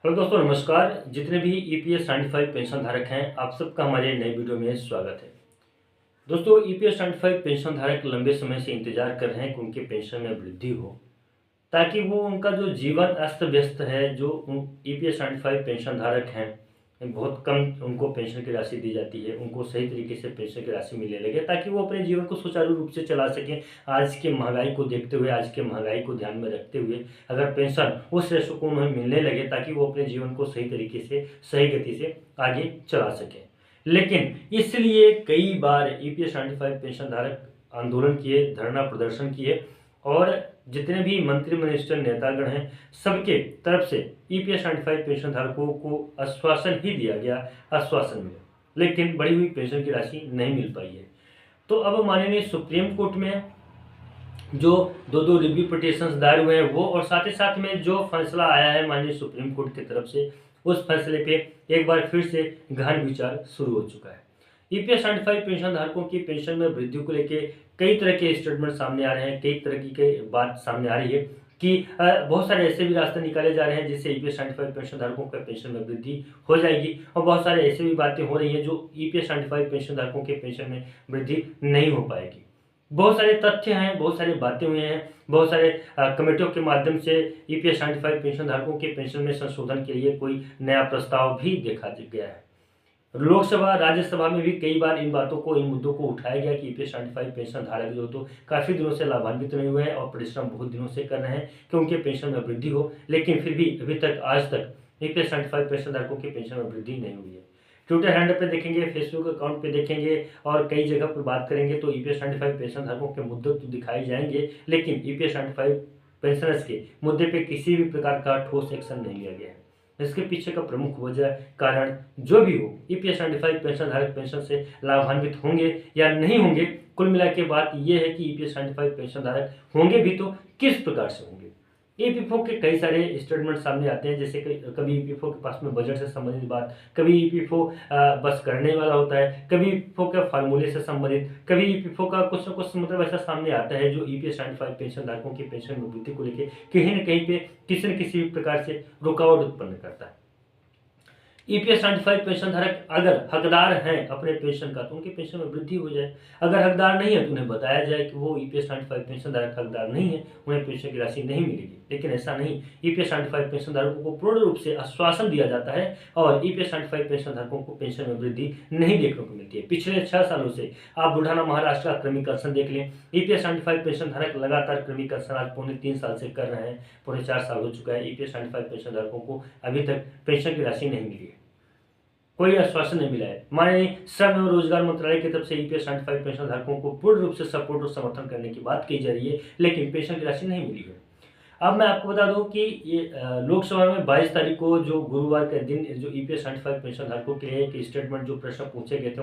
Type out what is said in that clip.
Hello दोस्तों, नमस्कार। जितने भी ईपीएस 95 पेंशन धारक हैं, आप सबका हमारे नए वीडियो में स्वागत है। दोस्तों, ईपीएस 95 पेंशन धारक लंबे समय से इंतजार कर रहे हैं कि उनके पेंशन में वृद्धि हो, ताकि वो उनका जो जीवन अस्त व्यस्त है, जो ईपीएस 95 पेंशन धारक हैं, बहुत कम उनको पेंशन की राशि दी जाती है, उनको सही तरीके से पेंशन की राशि मिलने लगे, ताकि वो अपने जीवन को सुचारू रूप से चला सकें। आज के महंगाई को देखते हुए, आज के महंगाई को ध्यान में रखते हुए अगर पेंशन उस रेशो को उन्हें मिलने लगे, ताकि वो अपने जीवन को सही तरीके से, सही गति से आगे चला सकें। लेकिन इसलिए कई बार ईपीएस 95 पेंशन धारक आंदोलन किए, धरना प्रदर्शन किए, और जितने भी मंत्री मिनिस्टर नेतागण हैं, सबके तरफ से ईपीएस 95 पेंशन धारकों को आश्वासन ही दिया गया, आश्वासन मिला, लेकिन बढ़ी हुई पेंशन की राशि नहीं मिल पाई है। तो अब माननीय सुप्रीम कोर्ट में जो दो रिव्यू पिटिशंस दायर हुए हैं वो, और साथ ही साथ में जो फैसला आया है माननीय सुप्रीम कोर्ट की तरफ से, उस फैसले पे एक बार फिर से गहन विचार शुरू हो चुका है। ईपीएस 95 पेंशन धारकों की पेंशन में वृद्धि को लेकर कई तरह के स्टेटमेंट सामने आ रहे हैं, कई तरह की बात सामने आ रही है कि बहुत सारे ऐसे भी रास्ते निकाले जा रहे हैं जिससे ईपीएस 95 पेंशन धारकों का पेंशन में वृद्धि हो जाएगी, और बहुत सारे ऐसे भी बातें हो रही हैं जो ईपीएस 95 पेंशन धारकों के पेंशन में वृद्धि नहीं हो पाएगी। बहुत सारे तथ्य हैं, बहुत सारी बातें हुई हैं, बहुत सारे कमेटियों के माध्यम से ईपीएस 95 पेंशन धारकों के पेंशन में संशोधन के लिए कोई नया प्रस्ताव भी देखा गया है। लोकसभा, राज्यसभा में भी कई बार इन बातों को, इन मुद्दों को उठाया गया कि ईपीएस 95 पेंशन धारक जो तो काफ़ी दिनों से लाभान्वित नहीं हुए हैं और परिश्रम बहुत दिनों से कर रहे हैं कि उनके पेंशन में वृद्धि हो, लेकिन फिर भी अभी तक, आज तक ईपीएस 95 पेंशन धारकों की पेंशन में वृद्धि नहीं हुई है। ट्विटर हैंडल पे देखेंगे, फेसबुक अकाउंट पे देखेंगे, और कई जगह पर बात करेंगे तो ईपीएस 95 पेंशन धारकों के मुद्दे तो दिखाए जाएंगे, लेकिन ईपीएस 95 पेंशनर्स के मुद्दे पे किसी भी प्रकार का ठोस एक्शन नहीं लिया गया है। इसके पीछे का प्रमुख वजह, कारण जो भी हो, ईपीएस 95 पेंशन धारक पेंशन से लाभान्वित होंगे या नहीं होंगे, कुल मिला के बात यह है कि ईपीएस 95 पेंशन धारक होंगे भी तो किस प्रकार से होंगे। ईपीएफओ के कई सारे स्टेटमेंट सामने आते हैं, जैसे कभी ईपीएफओ के पास में बजट से संबंधित बात, कभी ईपीएफओ बस करने वाला होता है, कभी ईपीएफओ के फार्मूले से संबंधित, कभी ईपीएफओ का कुछ न कुछ मतलब ऐसा सामने आता है जो ईपीएस 95 पेंशन धारकों की पेंशन में वृद्धि को लेकर कहीं न कहीं पे किसी न किसी प्रकार से रुकावट उत्पन्न करता है। ईपीएस 95 पेंशन धारक अगर हकदार हैं अपने पेंशन का, तो उनके पेंशन में वृद्धि हो जाए। अगर हकदार नहीं है तो उन्हें बताया जाए कि वो ईपीएस 95 पेंशन धारक हकदार नहीं है, उन्हें पेंशन की राशि नहीं मिलेगी। लेकिन ऐसा नहीं, ईपीएस 95 पेंशन धारकों को पूर्ण रूप से आश्वासन दिया जाता है और ईपीएस 95 पेंशन धारकों को पेंशन में वृद्धि नहीं देखने को मिलती है। पिछले 6 सालों से आप बुल्ढाना, महाराष्ट्र का क्रमीकरण देख लें, ईपीएस 95 पेंशन धारक लगातार क्रमीकरण आज पौने 3 साल से कर रहे हैं, पौने 4 साल हो चुका है। ईपीएस 95 पेंशन धारकों को अभी तक पेंशन की राशि नहीं मिली है, कोई आश्वासन नहीं मिला है। माननीय श्रम एवं रोजगार मंत्रालय की तरफ से ईपीएस 95 पेंशन धारकों को पूर्ण रूप से सपोर्ट और समर्थन करने की बात की जा रही है, लेकिन पेंशन की राशि नहीं मिली है। अब मैं आपको बता दूं कि ये लोकसभा में 22 तारीख को, जो गुरुवार के दिन, जो ईपीएस 95 पेंशन धारकों के लिए एक स्टेटमेंट, जो प्रश्न पूछे गए थे,